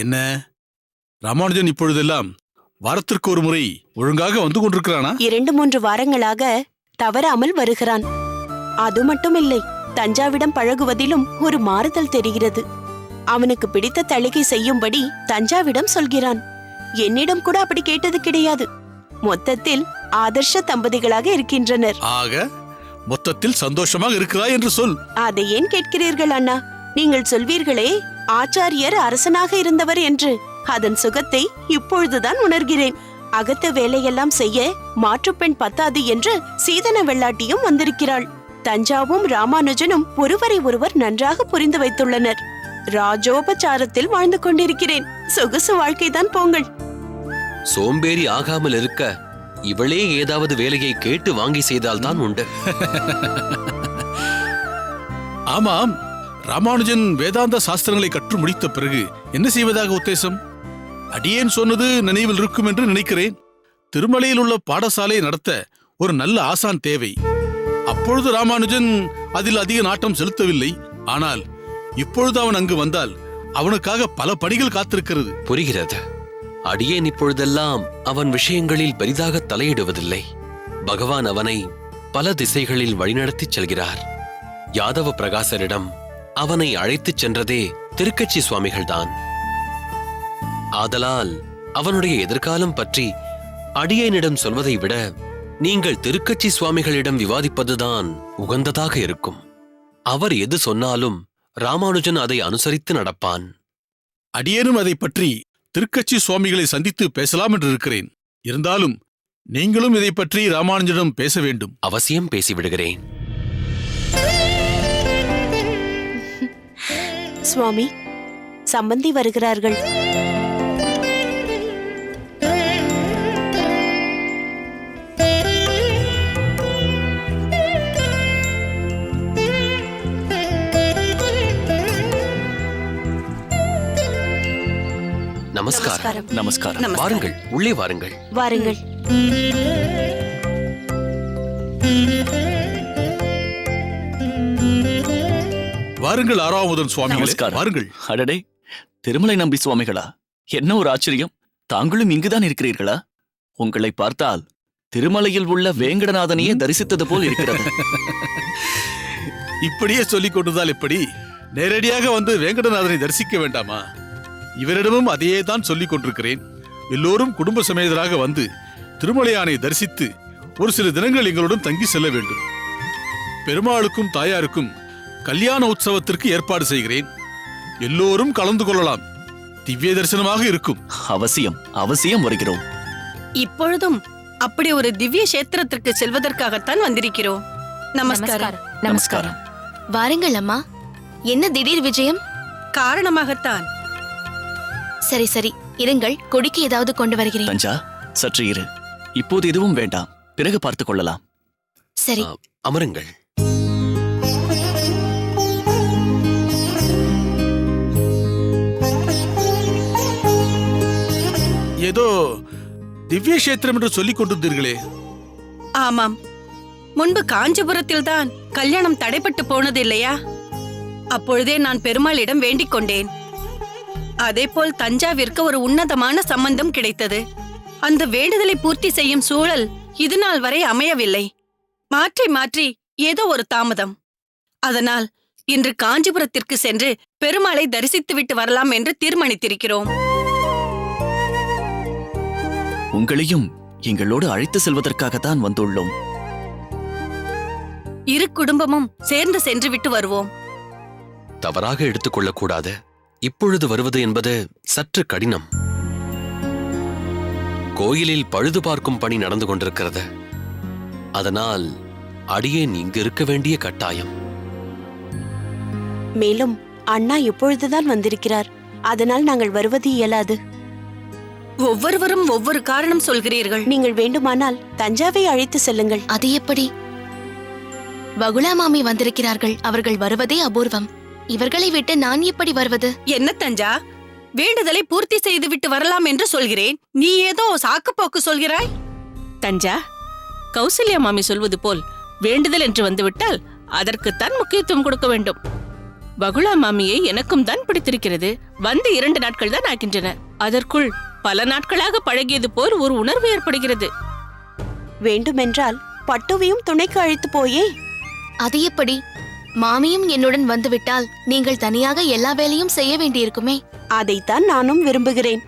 என்ன ராமானுஜன் இப்பொழுதெல்லாம் வாரத்திற்கு ஒரு முறை ஒழுங்காக வந்து கொண்டிருக்கிறானா? 2-3 வாரங்களாக தவறாமல் வருகிறான். அது மட்டுமில்லை, தஞ்சாவிடம் பழகுவதிலும் ஒரு மாறுதல் தெரிகிறது. அவனுக்கு பிடித்த தளிகை செய்யும்படி தஞ்சாவிடம் சொல்கிறான். என்னிடம் கூட அப்படி கேட்டது கிடையாது. மொத்தத்தில் ஆதர்ஷ தம்பதிகளாக இருக்கின்றனர். ஆக மொத்தத்தில் சந்தோஷமாக இருக்கிறாய் என்று சொல். அதை ஏன் கேட்கிறீர்கள் அண்ணா? நீங்கள் சொல்வீர்களே ஆச்சாரியர் அரசனாக இருந்தவர் என்று. அதன் சுகத்தை இப்பொழுதுதான் உணர்கிறேன். அகத்த வேலையெல்லாம் செய்ய மாற்றுப்பெண் பத்தாது என்று சீதன வெள்ளாட்டியும் வந்திருக்கிறாள். தஞ்சாவும் ராமானுஜனும் ஒருவரை ஒருவர் நன்றாக புரிந்து வைத்துள்ளனர். ராஜோபச்சாரத்தில் வாழ்ந்து கொண்டிருக்கிறேன். சொகுசு வாழ்க்கைதான் போங்கள். சோம்பேறி ஆகாமல் இருக்க இவளே ஏதாவது வேலையை கேட்டு வாங்கி செய்தால்தான் உண்டு. ஆமாம், ராமானுஜன் வேதாந்த சாஸ்திரங்களை கற்று முடித்த பிறகு என்ன செய்வதாக உத்தேசம்? அடியேன் சொன்னது நினைவில் இருக்கும் என்று நினைக்கிறேன். திருமலையில் உள்ள பாடசாலை நடத்த ஒரு நல்ல ஆசான் தேவை. அப்பொழுது ராமானுஜன் அதில் அதிக நாட்டம் செலுத்தவில்லை. ஆனால் இப்பொழுது அவன் அங்கு வந்தால் அவனுக்காக பல பணிகள் காத்திருக்கிறது. புரிகிறது. அடியேன் இப்பொழுதெல்லாம் அவன் விஷயங்களில் பெரிதாக தலையிடுவதில்லை. பகவான் அவனை பல திசைகளில் வழிநடத்திச் செல்கிறார். யாதவ பிரகாசரிடம் அவனை அழைத்துச் சென்றதே திருக்கட்சி சுவாமிகள்தான். ஆதலால் அவனுடைய எதிர்காலம் பற்றி அடியேனிடம் சொல்வதை விட நீங்கள் திருக்கட்சி சுவாமிகளிடம் விவாதிப்பதுதான் உகந்ததாக இருக்கும். அவர் எது சொன்னாலும் ராமானுஜன் அதை அனுசரித்து நடப்பான். அடியேனும் அதை பற்றி திருக்கட்சி சுவாமிகளை சந்தித்து பேசலாம் என்று இருக்கிறேன். இருந்தாலும் நீங்களும் இதை பற்றி ராமானுஜனிடம் பேச வேண்டும். அவசியம் பேசிவிடுகிறேன். சுவாமி, சம்பந்தி வருகிறார்கள். நமஸ்காரம். நமஸ்காரம். வாருங்கள், உள்ளே வாருங்கள். வாருங்கள். வாருங்கள் ஆறாவதன் சுவாமிகளே, நமஸ்காரம். வாருங்கள். அடடே, திருமலை நம்பி சுவாமிகளா? என்ன ஒரு ஆச்சரியம்! தாங்களும் இங்குதான் இருக்கிறீர்களா? உங்களை பார்த்தால் திருமலையில் உள்ள வேங்கடநாதனையே தரிசித்தது போல் இருக்கிறது. இப்படியே சொல்லிக் கொண்டுதால் எப்படி? நேரடியாக வந்து வேங்கடநாதனை தரிசிக்க வேண்டாமா? இவரிடமும் அதையே தான் சொல்லிக் கொண்டிருக்கிறேன். எல்லோரும் குடும்ப சமேதராக வந்து திருமலையானை தரிசித்து ஒரு சில தினங்கள் எங்களுடன் தங்கி செல்ல வேண்டும். பெருமாளுக்கும் தாயாருக்கும் கல்யாண உற்சவத்திற்கு ஏற்பாடு செய்கிறேன். எல்லோரும் கலந்து கொள்ளலாம். திவ்ய தரிசனமாக இருக்கும். அவசியம் அவசியம் வருகிறோம். இப்பொழுதும் அப்படி ஒரு திவ்ய கஷேத்திரத்திற்கு செல்வதற்காகத்தான் வந்திருக்கிறோம். நமஸ்காரம். நமஸ்காரம். வாருங்கள் அம்மா. என்ன திடீர் விஜயம்? காரணமாகத்தான். சரி சரி, இருங்கள், கொடிக்கு ஏதாவது கொண்டு வருகிறேன். தஞ்சா, சற்று இரு. இப்போது எதுவும் வேண்டாம், பிறகு பார்த்துக் கொள்ளலாம். சரி, அமருங்கள். ஏதோ திவ்ய கஷேத்திரம் என்று சொல்லிக் கொண்டிருந்தீர்களே? ஆமாம், முன்பு காஞ்சிபுரத்தில்தான் கல்யாணம் தடைப்பட்டு போனது இல்லையா? அப்பொழுதே நான் பெருமாளிடம் வேண்டிக் கொண்டேன். அதேபோல் தஞ்சாவிற்கு ஒரு உன்னதமான சம்பந்தம் கிடைத்தது. அந்த வேண்டுதலை பூர்த்தி செய்யும் சூழல் இதுநாள் வரை அமையவில்லை. மாற்றி மாற்றி ஏதோ ஒரு தாமதம். அதனால் இன்று காஞ்சிபுரத்திற்கு சென்று பெருமாளை தரிசித்துவிட்டு வரலாம் என்று தீர்மானித்திருக்கிறோம். உங்களையும் எங்களோடு அழைத்து செல்வதற்காகத்தான் வந்துள்ளோம். இரு குடும்பமும் சேர்ந்து சென்று விட்டு வருவோம். தவறாக எடுத்துக்கொள்ளக்கூடாது. இப்பொழுது வருவது என்பது சற்று கடினம். கோயிலில் பழுது பார்க்கும் பணி நடந்து கொண்டிருக்கிறது. அதனால் அடியேன் இங்கு இருக்க வேண்டிய கட்டாயம். மேலும் அண்ணா இப்பொழுதுதான் வந்திருக்கிறார். அதனால் நாங்கள் வருவது இயலாது. ஒவ்வொருவரும் ஒவ்வொரு காரணம் சொல்கிறீர்கள். நீங்கள் வேண்டுமானால் தஞ்சாவை அழைத்து செல்லுங்கள். அது எப்படி? வகுளா மாமி வந்திருக்கிறார்கள். அவர்கள் வருவதே அபூர்வம். இவர்களை விட்டு நான் எப்படி வருவது? என்ன தஞ்சா, வேண்டுதலை பூர்த்தி செய்து விட்டு வரலாம் என்று சொல்கிறேன். நீ ஏதோ சாக்குப்போக்கு சொல்கிறாய். தஞ்சா, கௌசல்யா மாமி சொல்வது போல் வேண்டுதல் என்று வந்துவிட்டால் அதற்குத்தான் முக்கியத்துவம் கொடுக்க வேண்டும். பகுலா மாமியை எனக்கும் தான் பிடித்திருக்கிறது. வந்து 2 நாட்கள் தான் ஆகின்றன. அதற்குள் பல நாட்களாக பழகியது போல் ஒரு உணர்வு ஏற்படுகிறது. வேண்டுமென்றால் பட்டுவையும் துணைக்கு அழைத்து போயே. அது எப்படி? மாமியும் என்னுடன் வந்துவிட்டால் நீங்கள் தனியாக எல்லா வேலையும் செய்ய வேண்டியிருக்குமே. அதைத்தான் நானும் விரும்புகிறேன்.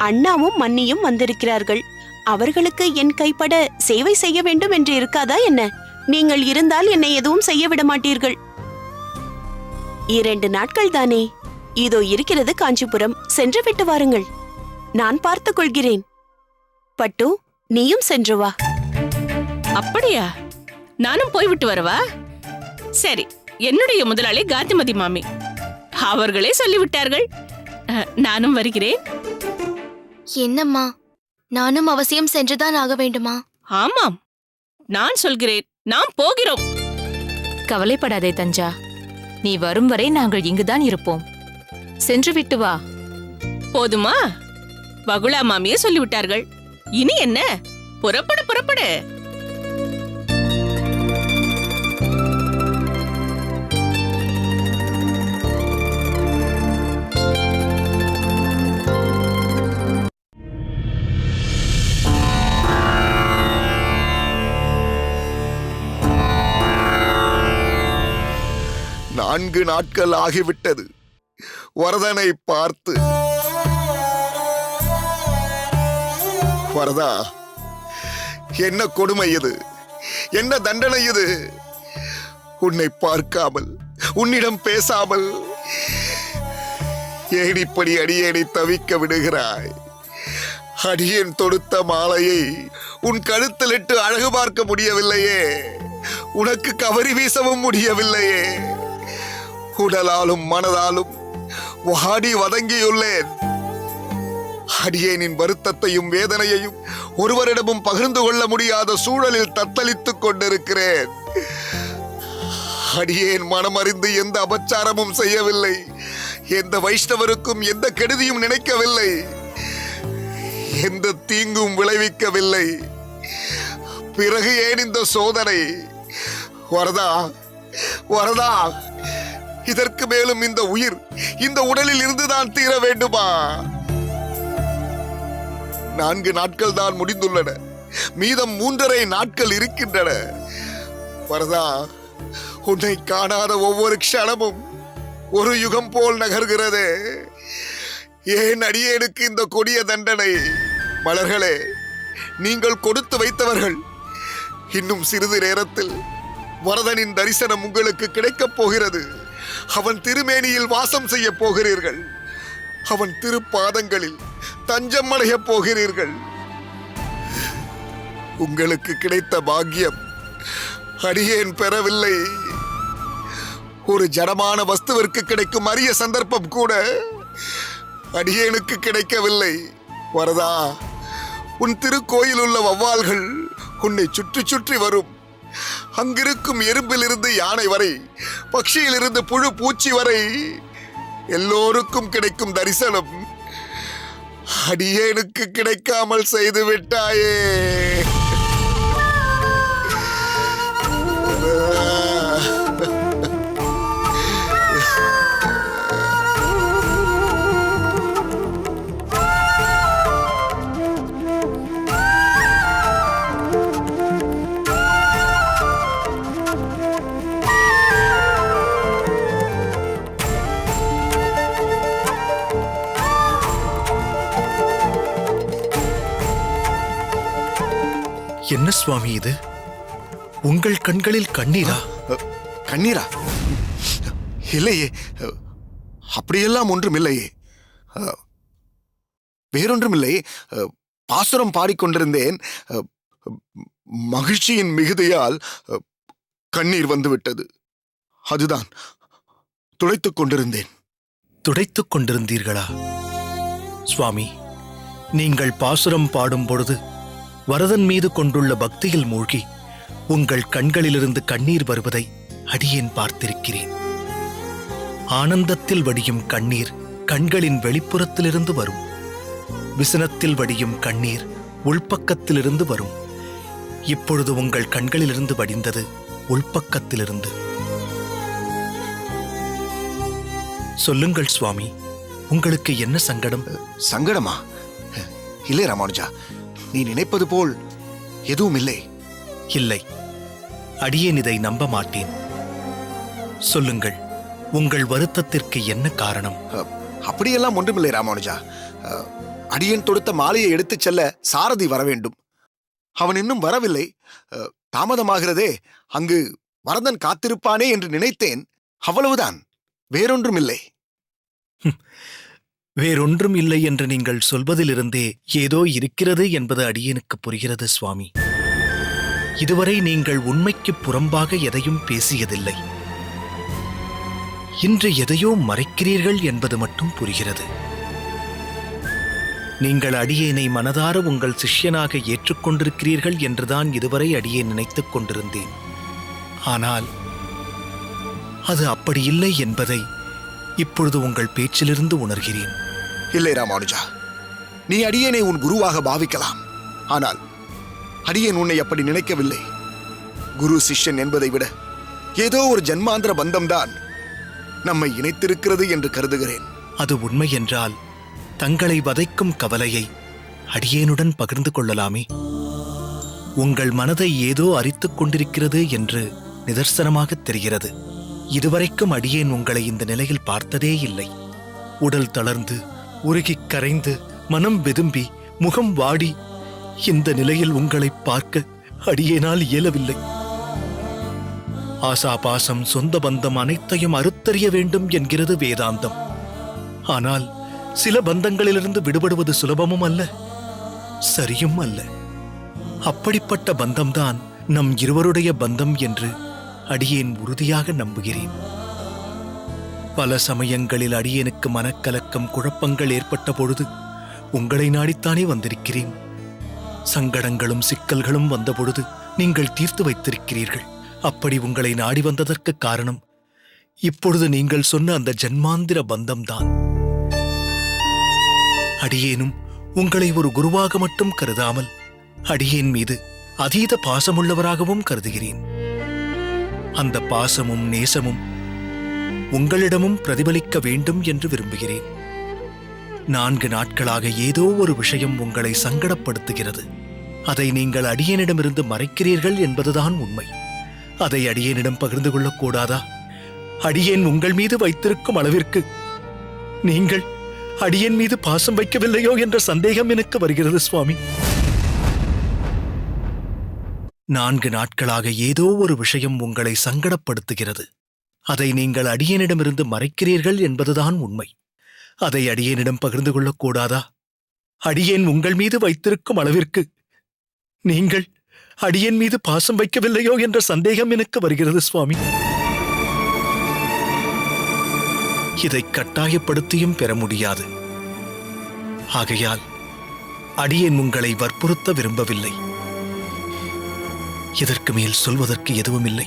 அண்ணாவும் மன்னியும் வந்திருக்கிறார்கள். அவர்களுக்கு என் கைப்பட சேவை செய்ய வேண்டும் என்று இருக்காதா என்ன? நீங்கள் இருந்தால் என்னை எதுவும் செய்ய விட மாட்டீர்கள். 2 நாட்கள் தானே. இதோ இருக்கிறது காஞ்சிபுரம். சென்று விட்டு வாருங்கள். நான் பார்த்துக் கொள்கிறேன். பட்டு, நீயும் சென்று வா. அப்படியா? நானும் போய்விட்டு வரவா? சரி, என்னுடைய முதலாளி காந்திமதி மாமி அவர்களே சொல்லிவிட்டார்கள். நானும் வருகிறேன். என்னம்மா, நானும் அவசியம் சென்றுதான் ஆக வேண்டுமா? ஆமாம், நான் சொல்கிறேன். நாம் போகிறோம். கவலைப்படாதே தஞ்சா, நீ வரும் வரை நாங்கள் இங்குதான் இருப்போம். சென்று விட்டு வா. போதுமா? பகுலா மாமியே சொல்லிவிட்டார்கள். இனி என்ன? புறப்படு புறப்படு. நான்கு நாட்கள் ஆகிவிட்டது வரதனை பார்த்து. வரதா, என்ன கொடுமை இது? என்ன தண்டனை இது? உன்னை பார்க்காமல், உன்னிடம் பேசாமல் ஏன் இப்படி அடியேனை தவிக்க விடுகிறாய்? அடியேன் தொடுத்த மாலையை உன் கழுத்திலிட்டு அழகு பார்க்க முடியவில்லையே, உனக்கு கவரி வீசவும் முடியவில்லையே. உடலாலும் மனதாலும் வாடி வதங்கியுள்ளேன். அடியேனின் வருத்தத்தையும் வேதனையையும் ஒருவரிடமும் பகிர்ந்து கொள்ள முடியாத சூழலில் தத்தளித்துக் கொண்டிருக்கிறேன். அடியேன் மனமறிந்து எந்த அபச்சாரமும் செய்யவில்லை, எந்த வைஷ்ணவருக்கும் எந்த கெடுதியும் நினைக்கவில்லை, எந்த தீங்கும் விளைவிக்கவில்லை. பிறகு ஏன் இந்த சோதனை? வரதா, வரதா, இதற்கு மேலும் இந்த உயிர் இந்த உடலில் இருந்துதான் தீர வேண்டுமா? 4 நாட்கள் தான் முடிந்துள்ளன. மீதம் 3.5 நாட்கள் இருக்கின்றன. வரதா, உன்னை காணாத ஒவ்வொரு க்ஷணமும் ஒரு யுகம் போல் நகர்கிறது. ஏன் அடியேனுக்கு இந்த கொடிய தண்டனை? மலர்களே, நீங்கள் கொடுத்து வைத்தவர்கள். இன்னும் சிறிது நேரத்தில் வரதனின் தரிசனம் உங்களுக்கு கிடைக்கப் போகிறது. அவன் திருமேனியில் வாசம் செய்ய போகிறீர்கள். அவன் திருப்பாதங்களில் தஞ்சம் அடைய போகிறீர்கள். உங்களுக்கு கிடைத்த பாக்கியம் அடியேன் பெறவில்லை. ஒரு ஜடமான வஸ்துவிற்கு கிடைக்கும் அரிய சந்தர்ப்பம் கூட அடியேனுக்கு கிடைக்கவில்லை. வரதா, உன் திருக்கோயில் உள்ள வௌவால்கள் உன்னை சுற்றி சுற்றி வரும். அங்கிருக்கும் எறும்பிலிருந்து யானை வரை, பட்சியிலிருந்து புழு பூச்சி வரை எல்லோருக்கும் கிடைக்கும் தரிசனம் அடியேனுக்கு கிடைக்காமல் செய்து விட்டாயே. என்ன சுவாமி இது? உங்கள் கண்களில் கண்ணீரா? கண்ணீரா? இல்லையே, அப்படியெல்லாம் ஒன்றும் இல்லையே. வேறொன்றும் இல்லை. பாசுரம் பாடிக்கொண்டிருந்தேன். மகிழ்ச்சியின் மிகுதியால் கண்ணீர் வந்துவிட்டது. அதுதான் துடைத்துக் கொண்டிருந்தேன். துடைத்துக் கொண்டிருந்தீர்களா? சுவாமி, நீங்கள் பாசுரம் பாடும் பொழுது வரதன் மீது கொண்டுள்ள பக்தியில் மூழ்கி உங்கள் கண்களிலிருந்து கண்ணீர் வருவதை அடியேன் பார்த்திருக்கிறேன். ஆனந்தத்தில் வடியும் கண்ணீர் கண்களின் வெளிப்புறத்திலிருந்து வரும். விசனத்தில் வடியும் கண்ணீர் உள்பக்கத்திலிருந்து வரும். இப்பொழுது உங்கள் கண்களிலிருந்து வடிந்தது உள்பக்கத்திலிருந்து. சொல்லுங்கள் சுவாமி, உங்களுக்கு என்ன சங்கடம்? சங்கடமா? இல்லை ராமானுஜா, நீ நினைப்பது போல் எதுவும் இல்லை. இல்லை, அடியேன் இதை நம்ப மாட்டேன். சொல்லுங்கள், உங்கள் வருத்தத்திற்கு என்ன காரணம்? அப்படியெல்லாம் ஒன்றுமில்லை ராமானுஜா. அடியேன் தொடுத்த மாலையை எடுத்துச் செல்ல சாரதி வர வேண்டும். அவன் இன்னும் வரவில்லை. தாமதமாகிறதே, அங்கு வரதன் காத்திருப்பானே என்று நினைத்தேன். அவ்வளவுதான், வேறொன்றுமில்லை. வேறொன்றும் இல்லை என்று நீங்கள் சொல்வதிலிருந்தே ஏதோ இருக்கிறது என்பது அடியேனுக்கு புரிகிறது சுவாமி. இதுவரை நீங்கள் உண்மைக்கு புறம்பாக எதையும் பேசியதில்லை. இன்று எதையோ மறைக்கிறீர்கள் என்பது மட்டும் புரிகிறது. நீங்கள் அடியேனை மனதார உங்கள் சிஷ்யனாக ஏற்றுக்கொண்டிருக்கிறீர்கள் என்றுதான் இதுவரை அடியேன் நினைத்துக் கொண்டிருந்தேன். ஆனால் அது அப்படியில்லை என்பதை இப்பொழுது உங்கள் பேச்சிலிருந்து உணர்கிறேன். இல்லை ராமானுஜா, நீ அடியேனை உன் குருவாக பாவிக்கலாம். ஆனால் அடியேன் உன்னை அப்படி நினைக்கவில்லை. குரு சிஷ்யன் என்பதை விட ஏதோ ஒரு ஜன்மாந்திர பந்தம்தான் நம்மை இணைத்திருக்கிறது என்று கருதுகிறேன். அது உண்மை என்றால் தங்களை வதைக்கும் கவலையை அடியேனுடன் பகிர்ந்து கொள்ளலாமே. உங்கள் மனதை ஏதோ அரித்துக் கொண்டிருக்கிறது என்று நிதர்சனமாக தெரிகிறது. இதுவரைக்கும் அடியேன் உங்களை இந்த நிலையில் பார்த்ததே இல்லை. உடல் தளர்ந்து, உருகிக் கரைந்து, மனம் வெதும்பி, முகம் வாடி இந்த நிலையில் உங்களை பார்க்க அடியேனால் இயலவில்லை. ஆசா பாசம், சொந்த பந்தம் அனைத்தையும் அறுத்தறிய வேண்டும் என்கிறது வேதாந்தம். ஆனால் சில பந்தங்களிலிருந்து விடுபடுவது சுலபமும் அல்ல, சரியும் அல்ல. அப்படிப்பட்ட பந்தம்தான் நம் இருவருடைய பந்தம் என்று அடியேன் உறுதியாக நம்புகிறேன். பல சமயங்களில் அடியேனுக்கு மனக்கலக்கம், குழப்பங்கள் ஏற்பட்ட பொழுது உங்களை நாடித்தானே வந்திருக்கிறேன். சங்கடங்களும் சிக்கல்களும் வந்தபொழுது நீங்கள் தீர்த்து வைத்திருக்கிறீர்கள். அப்படி உங்களை நாடி வந்ததற்கு காரணம் இப்பொழுது நீங்கள் சொன்ன அந்த ஜன்மாந்திர பந்தம்தான். அடியேனும் உங்களை ஒரு குருவாக மட்டும் கருதாமல் அடியேன் மீது அதீத பாசமுள்ளவராகவும் கருதுகிறேன். அந்த பாசமும் நேசமும் உங்களிடமும் பிரதிபலிக்க வேண்டும் என்று விரும்புகிறேன். 4 நாட்களாக ஏதோ ஒரு விஷயம் உங்களை சங்கடப்படுத்துகிறது. அதை நீங்கள் அடியேனிடமிருந்து மறைக்கிறீர்கள் என்பதுதான் உண்மை. அதை அடியேனிடம் பகிர்ந்து கொள்ளக்கூடாதா? அடியேன் உங்கள் மீது வைத்திருக்கும் அளவிற்கு நீங்கள் அடியேன் மீது பாசம் வைக்கவில்லையோ என்ற சந்தேகம் எனக்கு வருகிறது சுவாமி. 4 நாட்களாக ஏதோ ஒரு விஷயம் உங்களை சங்கடப்படுத்துகிறது. அதை நீங்கள் அடியேனிடமிருந்து மறைக்கிறீர்கள் என்பதுதான் உண்மை. அதை அடியேனிடம் பகிர்ந்து கொள்ளக்கூடாதா? அடியேன் உங்கள் மீது வைத்திருக்கும் அளவிற்கு நீங்கள் அடியேன் மீது பாசம் வைக்கவில்லையோ என்ற சந்தேகம் எனக்கு வருகிறது சுவாமி. இதை கட்டாயப்படுத்தியும் பெற முடியாது. ஆகையால் அடியேன் உங்களை வற்புறுத்த விரும்பவில்லை. இதற்கு மேல் சொல்வதற்கு எதுவும் இல்லை.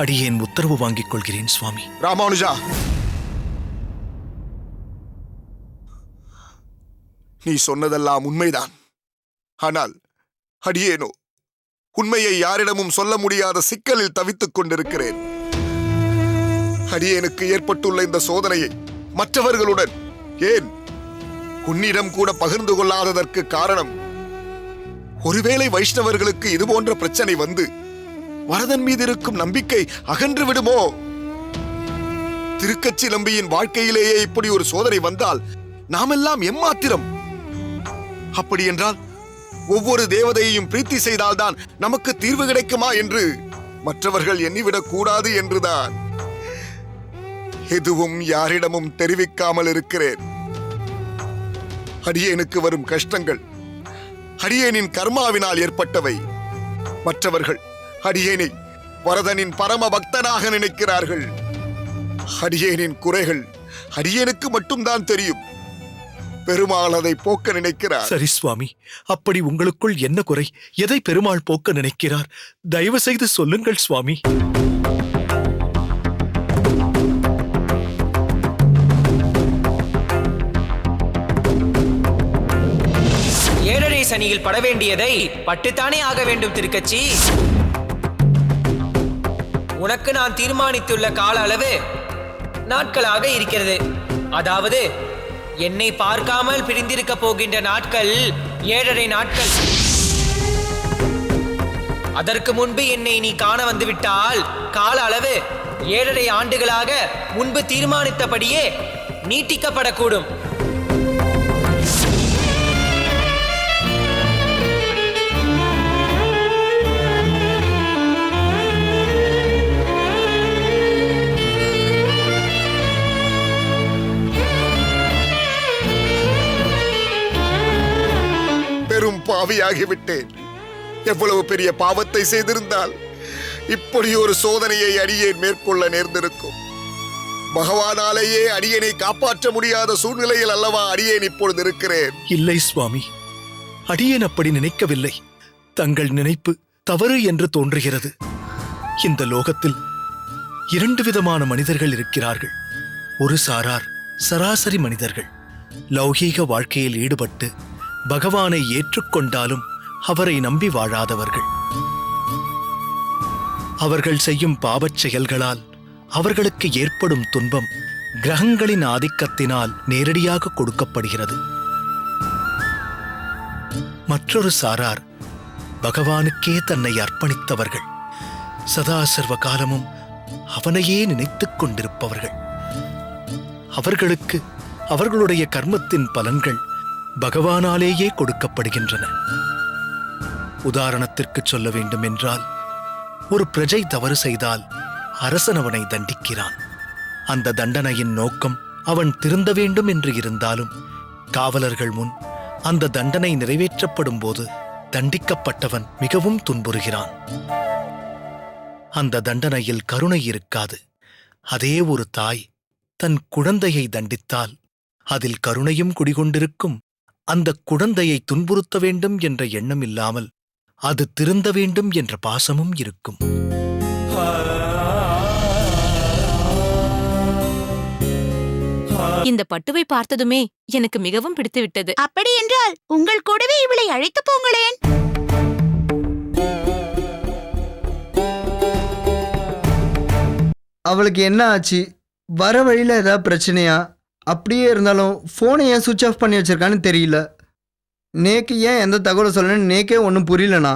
அடியேன் உத்தரவு வாங்கிக் கொள்கிறேன் சுவாமி. ராமானுஜா, நீ சொன்னதெல்லாம் உண்மைதான். ஆனால் அடியேனோ உண்மையை யாரிடமும் சொல்ல முடியாத சிக்கலில் தவித்துக் கொண்டிருக்கிறேன். அடியேனுக்கு ஏற்பட்டுள்ள இந்த சோதனையை மற்றவர்களுடன், ஏன் உன்னிடம் கூட பகிர்ந்து கொள்ளாததற்கு காரணம், ஒருவேளை வைஷ்ணவர்களுக்கு இதுபோன்ற பிரச்சனை வந்து வரதன் மீது இருக்கும் நம்பிக்கை அகன்று விடுமோ? திருக்கச்சி நம்பியின் வாழ்க்கையிலேயே இப்படி ஒரு சோதனை வந்தால் நாமெல்லாம் எம்மாத்திரம்? அப்படி என்றால் ஒவ்வொரு தேவதையையும் பிரீத்தி செய்தால்தான் நமக்கு தீர்வு கிடைக்குமா என்று மற்றவர்கள் எண்ணிவிடக் கூடாது என்றுதான் எதுவும் யாரிடமும் தெரிவிக்காமல் இருக்கிறேன். அடியேனுக்கு வரும் கஷ்டங்கள் அடியேனின் கர்மாவினால் ஏற்பட்டவை. மற்றவர்கள் அடியேனை வரதனின் பரம பக்தனாக நினைக்கிறார்கள். அடியேனின் குறைகள் அடியேனுக்கு மட்டும்தான் தெரியும். பெருமாள் அதை போக்க நினைக்கிறார். சரி சுவாமி, அப்படி உங்களுக்குள் என்ன குறை? எதை பெருமாள் போக்க நினைக்கிறார்? தயவு செய்து சொல்லுங்கள் சுவாமி. ஏழரை சனியில் பட வேண்டியதை பட்டுத்தானே ஆக வேண்டும் திருக்கச்சி. உனக்கு நான் தீர்மானித்துள்ள கால அளவு நாட்களாக இருக்கிறது. அதாவது என்னை பார்க்காமல் பிரிந்திருக்க போகின்ற நாட்கள் 7.5 நாட்கள். அதற்கு முன்பு என்னை நீ காண வந்துவிட்டால் கால அளவு 7.5 ஆண்டுகளாக முன்பு தீர்மானித்தபடியே நீட்டிக்கப்படக்கூடும். பெரும் பாவியாகிவிட்டேன். எவ்வளவு பெரிய பாவத்தை செய்திருந்தால் இப்படி ஒரு சோதனையை அடியேன் மேற்கொள்ள நேர்ந்திருக்கும். பகவானாலேயே அடியேனை காப்பாற்ற முடியாத சூழ்நிலையில் அல்லவா அடியேன் இப்பொழுது இருக்கிறேன். இல்லை சுவாமி, அடியேன் அப்படி நினைக்கவில்லை. தங்கள் நினைப்பு தவறு என்று தோன்றுகிறது. இந்த லோகத்தில் 2 விதமான மனிதர்கள் இருக்கிறார்கள். ஒரு சாரார் சராசரி மனிதர்கள், லௌகீக வாழ்க்கையில் ஈடுபட்டு பகவானை ஏற்றுக்கொண்டாலும் அவரை நம்பி வாழாதவர்கள். அவர்கள் செய்யும் பாவச் செயல்களால் அவர்களுக்கு ஏற்படும் துன்பம் கிரகங்களின் ஆதிக்கத்தினால் நேரடியாக கொடுக்கப்படுகிறது. மற்றொரு சாரார் பகவானுக்கே தன்னை அர்ப்பணித்தவர்கள், சதா சர்வ காலமும் அவனையே நினைத்துக் கொண்டிருப்பவர்கள். அவர்களுக்கு அவர்களுடைய கர்மத்தின் பலன்கள் பகவானாலேயே கொடுக்கப்படுகின்றன. உதாரணத்திற்கு சொல்ல வேண்டும் என்றால், ஒரு பிரஜை தவறு செய்தால் அரசன் அவனை தண்டிக்கிறான். அந்த தண்டனையின் நோக்கம் அவன் திருந்த வேண்டும் என்று இருந்தாலும் காவலர்கள் முன் அந்த தண்டனை நிறைவேற்றப்படும் போது தண்டிக்கப்பட்டவன் மிகவும் துன்புறுகிறான். அந்த தண்டனையில் கருணை இருக்காது. அதே ஒரு தாய் தன் குழந்தையை தண்டித்தால் அதில் கருணையும் குடிகொண்டிருக்கும். அந்த குழந்தையை துன்புறுத்த வேண்டும் என்ற எண்ணம் இல்லாமல் அது திருந்த வேண்டும் என்ற பாசமும் இருக்கும். இந்த பட்டுவை பார்த்ததுமே எனக்கு மிகவும் பிடித்துவிட்டது. அப்படி என்றால் உங்கள் கூடவே இவளை அழைத்து போங்களேன். அவளுக்கு என்ன ஆச்சு? வர வழியில் ஏதாவது பிரச்சனையா? அப்படியே இருந்தாலும் ஃபோனை ஏன் சுவிட்ச் ஆஃப் பண்ணி வச்சிருக்கான்னு தெரியல. நேக்கு ஏன் எந்த தகவலை சொல்லணும்னு நேக்கே ஒன்றும் புரியலண்ணா.